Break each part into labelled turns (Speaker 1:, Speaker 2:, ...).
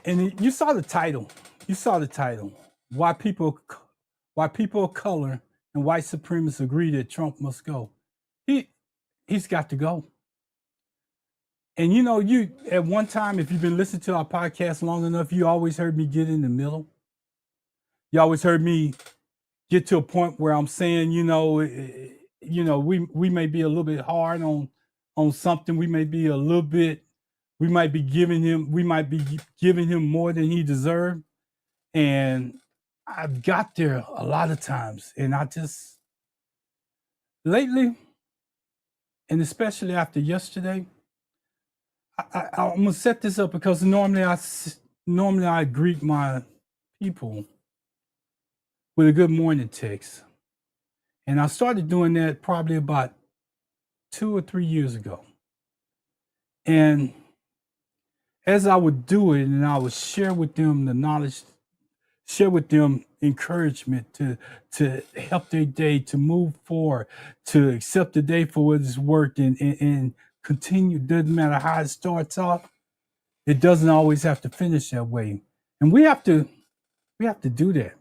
Speaker 1: And you saw the title. You saw the title. Why people, why people of color and white supremacists agree that Trump must go. He he's got to go. And you at one time, if you've been listening to our podcast long enough, you always heard me get in the middle. You always heard me get to a point where I'm saying, we may be a little bit hard on something. We may be a little bit. We might be giving him. We might be giving him more than he deserved. And I've got there a lot of times, and I just lately, and especially after yesterday, I'm gonna set this up because normally I greet my people with a good morning text, and I started doing that probably about 2 or 3 years ago. And as I would do it, and I would share with them the knowledge, share with them encouragement to help their day to move forward, to accept the day for what it's worth, and continue. Doesn't matter how it starts off, it doesn't always have to finish that way. And we have to do that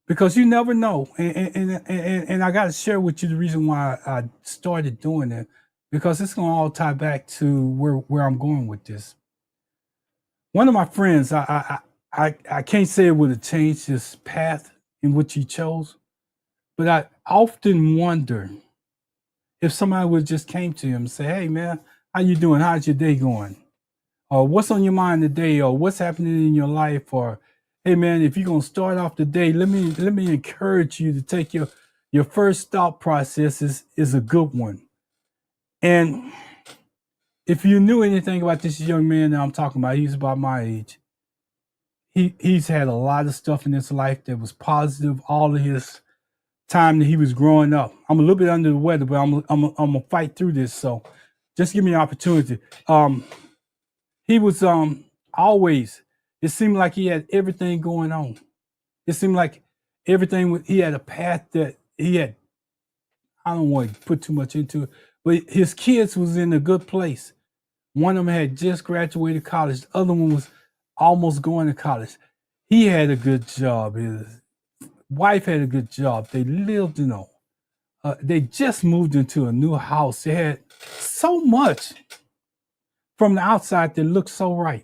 Speaker 1: because you never know. And I got to share with you the reason why I started doing it, because it's going to all tie back to where I'm going with this. One of my friends, I can't say it would have changed his path in which he chose, but I often wonder if somebody would just came to him and say, "Hey man, how you doing? How's your day going? Or what's on your mind today? Or what's happening in your life? Or hey man, if you're gonna start off the day, let me encourage you to take your first thought process is a good one." And if you knew anything about this young man that I'm talking about, he's about my age. He's had a lot of stuff in his life that was positive all of his time that he was growing up. I'm a little bit under the weather, but I'm gonna fight through this. So just give me an opportunity. He was always. It seemed like he had everything going on. It seemed like he had a path that he had. I don't want to put too much into it, but his kids was in a good place. One of them had just graduated college. The other one was almost going to college. He had a good job. His wife had a good job. They lived, they just moved into a new house. They had so much from the outside that looked so right.